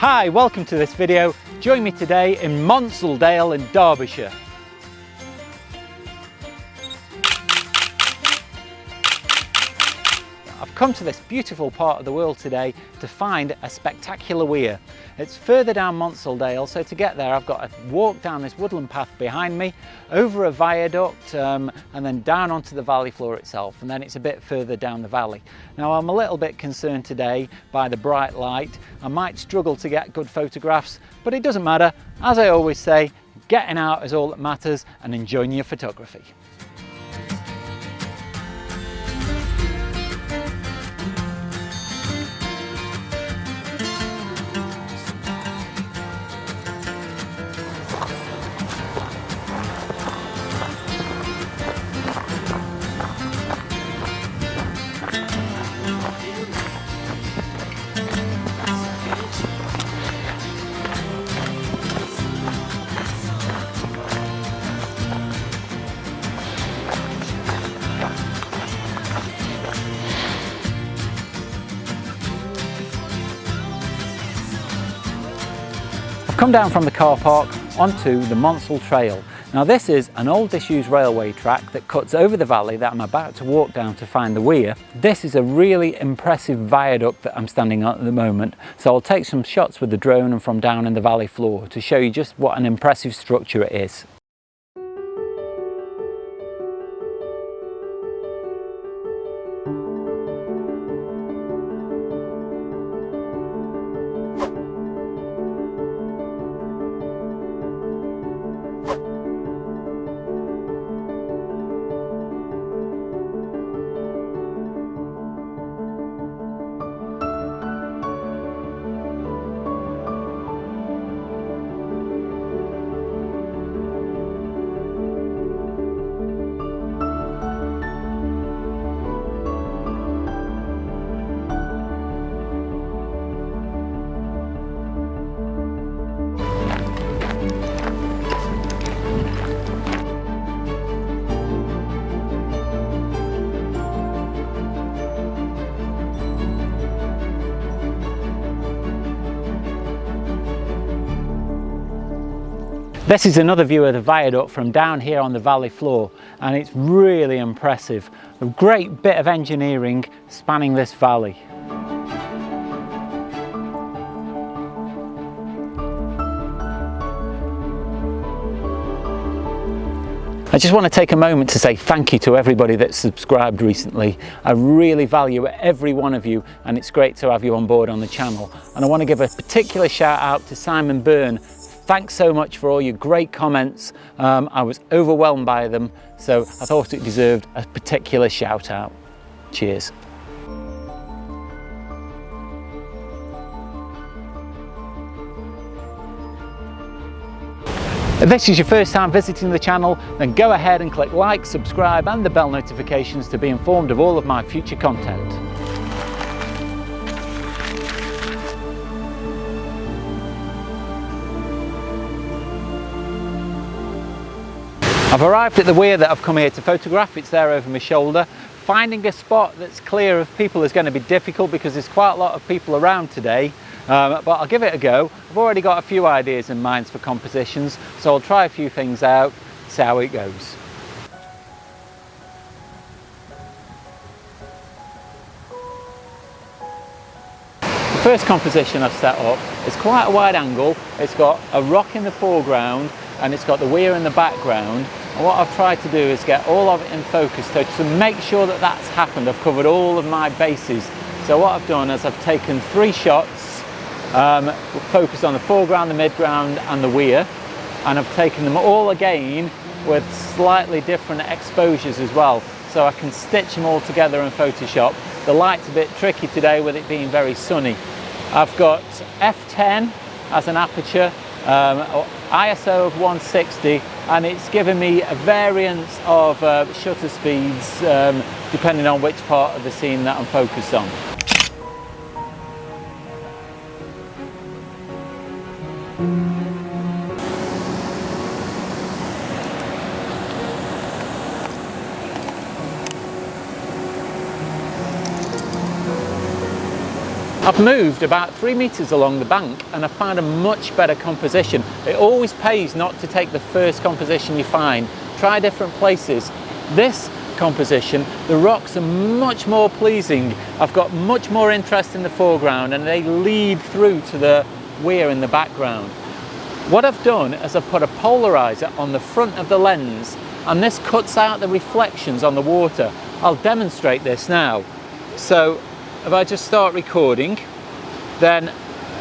Hi, welcome to this video. Join me today in Monsal Dale in Derbyshire. I've come to this beautiful part of the world today to find a spectacular weir. It's further down Monsal Dale, so to get there I've got to walk down this woodland path behind me, over a viaduct and then down onto the valley floor itself, and then it's a bit further down the valley. Now I'm a little bit concerned today by the bright light. I might struggle to get good photographs, but it doesn't matter. As I always say, getting out is all that matters and enjoying your photography. Come down from the car park onto the Monsal Trail. Now this is an old disused railway track that cuts over the valley that I'm about to walk down to find the weir. This is a really impressive viaduct that I'm standing on at the moment, so I'll take some shots with the drone and from down in the valley floor to show you just what an impressive structure it is. This is another view of the viaduct from down here on the valley floor, and it's really impressive. A great bit of engineering spanning this valley. I just want to take a moment to say thank you to everybody that's subscribed recently. I really value every one of you, and it's great to have you on board on the channel. And I want to give a particular shout out to Simon Byrne. Thanks so much for all your great comments. I was overwhelmed by them, so I thought it deserved a particular shout out. Cheers. If this is your first time visiting the channel, then go ahead and click like, subscribe and the bell notifications to be informed of all of my future content. I've arrived at the weir that I've come here to photograph. It's there over my shoulder. Finding a spot that's clear of people is going to be difficult because there's quite a lot of people around today, but I'll give it a go. I've already got a few ideas in mind for compositions, so I'll try a few things out, see how it goes. The first composition I've set up is quite a wide angle. It's got a rock in the foreground and it's got the weir in the background. And what I've tried to do is get all of it in focus to make sure that that's happened. I've covered all of my bases. So what I've done is I've taken 3 shots, focused on the foreground, the midground and the weir, and I've taken them all again with slightly different exposures as well, so I can stitch them all together in Photoshop. The light's a bit tricky today with it being very sunny. I've got f10 as an aperture, ISO of 160, and it's given me a variance of shutter speeds depending on which part of the scene that I'm focused on. I've moved about 3 meters along the bank and I've found a much better composition. It always pays not to take the first composition you find. Try different places. This composition, the rocks are much more pleasing. I've got much more interest in the foreground and they lead through to the weir in the background. What I've done is I've put a polarizer on the front of the lens, and this cuts out the reflections on the water. I'll demonstrate this now. So if I just start recording, then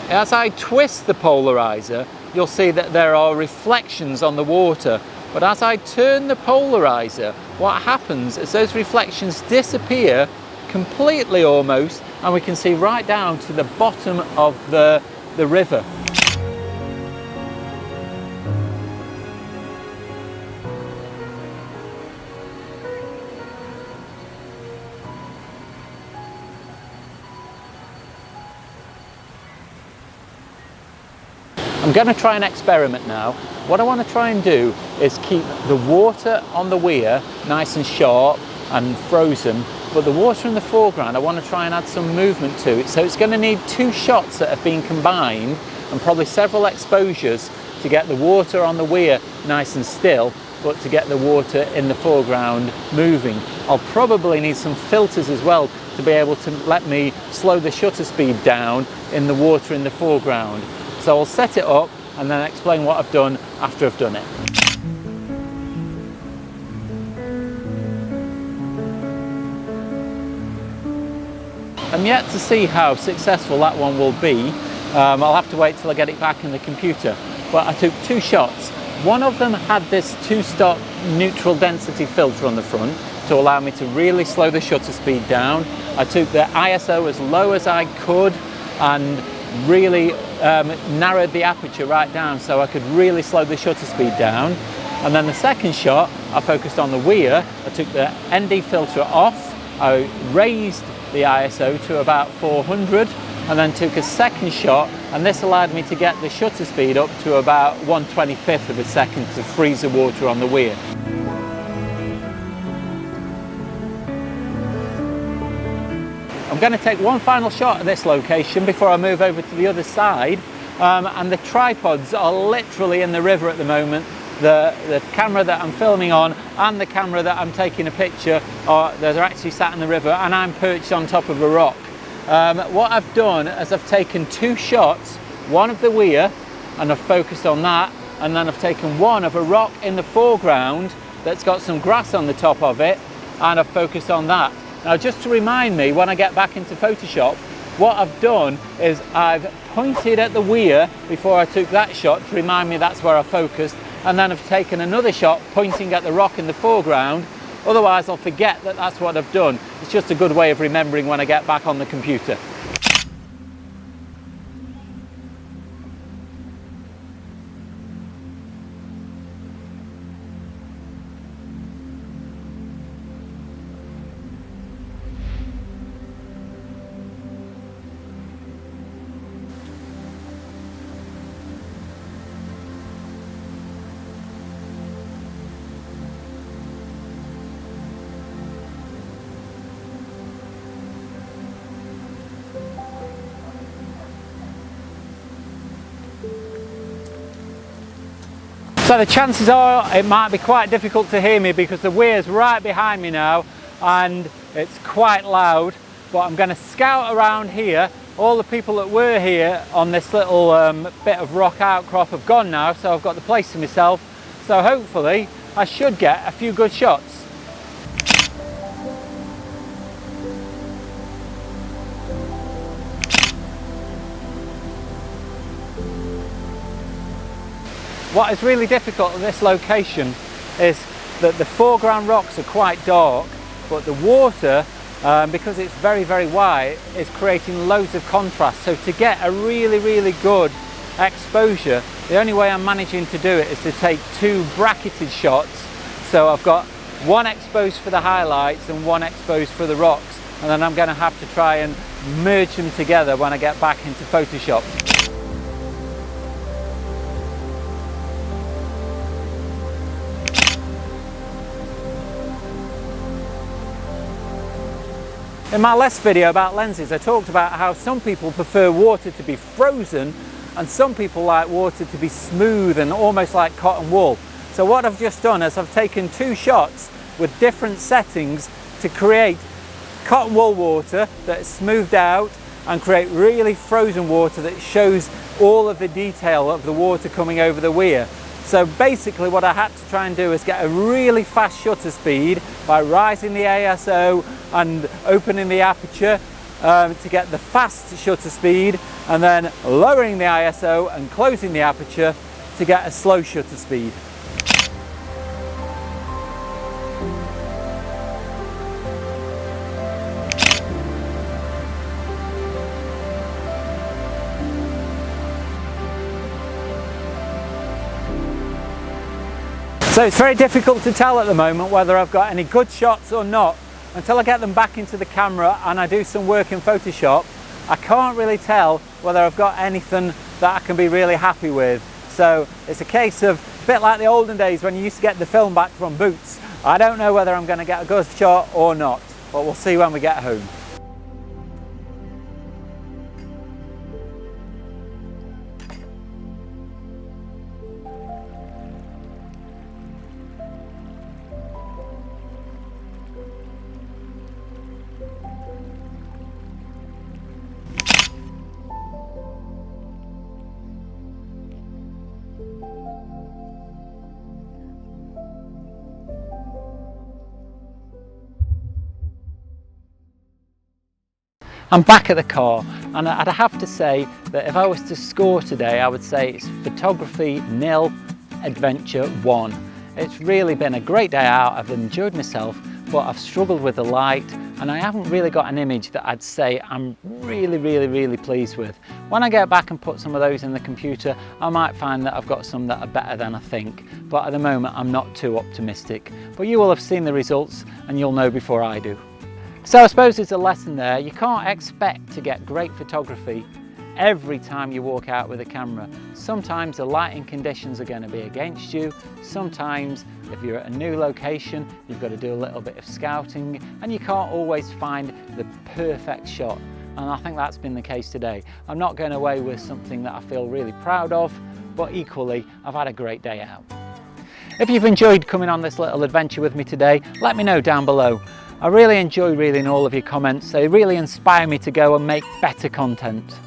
as I twist the polarizer, you'll see that there are reflections on the water. But as I turn the polarizer, what happens is those reflections disappear completely almost, and we can see right down to the bottom of the river. I'm going to try an experiment now. What I want to try and do is keep the water on the weir nice and sharp and frozen, but the water in the foreground I want to try and add some movement to it. So it's going to need 2 shots that have been combined and probably several exposures to get the water on the weir nice and still, but to get the water in the foreground moving. I'll probably need some filters as well to be able to let me slow the shutter speed down in the water in the foreground. So I'll set it up and then explain what I've done after I've done it. I'm yet to see how successful that one will be. I'll have to wait till I get it back in the computer. But I took 2 shots. One of them had this 2-stop neutral density filter on the front to allow me to really slow the shutter speed down. I took the ISO as low as I could and really narrowed the aperture right down so I could really slow the shutter speed down. And then the second shot, I focused on the weir. I took the ND filter off, I raised the ISO to about 400 and then took a second shot, and this allowed me to get the shutter speed up to about 1/25 of a second to freeze the water on the weir. I'm going to take one final shot at this location before I move over to the other side, and the tripods are literally in the river at the moment. The camera that I'm filming on and the camera that I'm taking a picture they're actually sat in the river, and I'm perched on top of a rock. What I've done is I've taken 2 shots, one of the weir and I've focused on that, and then I've taken one of a rock in the foreground that's got some grass on the top of it and I've focused on that. Now, just to remind me when I get back into Photoshop, what I've done is I've pointed at the weir before I took that shot to remind me that's where I focused, and then I've taken another shot pointing at the rock in the foreground. Otherwise I'll forget that that's what I've done. It's just a good way of remembering when I get back on the computer. So the chances are it might be quite difficult to hear me because the weir's right behind me now and it's quite loud, but I'm going to scout around here. All the people that were here on this little bit of rock outcrop have gone now, so I've got the place to myself. So hopefully I should get a few good shots. What is really difficult at this location is that the foreground rocks are quite dark, but the water, because it's very, very wide, is creating loads of contrast. So to get a really, really good exposure, the only way I'm managing to do it is to take 2 bracketed shots. So I've got one exposed for the highlights and one exposed for the rocks, and then I'm going to have to try and merge them together when I get back into Photoshop. In my last video about lenses, I talked about how some people prefer water to be frozen and some people like water to be smooth and almost like cotton wool. So what I've just done is I've taken two shots with different settings to create cotton wool water that is smoothed out and create really frozen water that shows all of the detail of the water coming over the weir. So basically what I had to try and do is get a really fast shutter speed by rising the ISO and opening the aperture to get the fast shutter speed, and then lowering the ISO and closing the aperture to get a slow shutter speed. So it's very difficult to tell at the moment whether I've got any good shots or not. Until I get them back into the camera and I do some work in Photoshop, I can't really tell whether I've got anything that I can be really happy with. So it's a case of, a bit like the olden days when you used to get the film back from Boots. I don't know whether I'm going to get a good shot or not, but we'll see when we get home. I'm back at the car, and I'd have to say that if I was to score today, I would say it's photography 0, adventure 1. It's really been a great day out. I've enjoyed myself, but I've struggled with the light and I haven't really got an image that I'd say I'm really pleased with. When I get back and put some of those in the computer, I might find that I've got some that are better than I think, but at the moment I'm not too optimistic. But you will have seen the results and you'll know before I do. So I suppose there's a lesson there. You can't expect to get great photography every time you walk out with a camera. Sometimes the lighting conditions are going to be against you. Sometimes if you're at a new location, you've got to do a little bit of scouting and you can't always find the perfect shot. And I think that's been the case today. I'm not going away with something that I feel really proud of, but equally I've had a great day out. If you've enjoyed coming on this little adventure with me today, let me know down below. I really enjoy reading all of your comments. They really inspire me to go and make better content.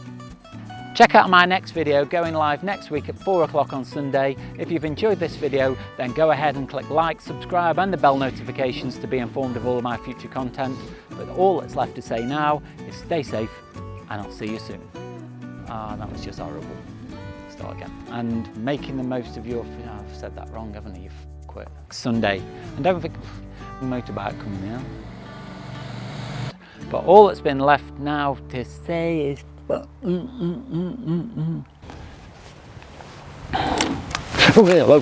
Check out my next video going live next week at 4 o'clock on Sunday. If you've enjoyed this video, then go ahead and click like, subscribe and the bell notifications to be informed of all of my future content. But all that's left to say now is stay safe and I'll see you soon. That was just horrible. Start again. And making the most of your, I've said that wrong, haven't I? You've quit. Sunday. And don't forget, motorbike coming out. But all that's been left now to say is oh, hello.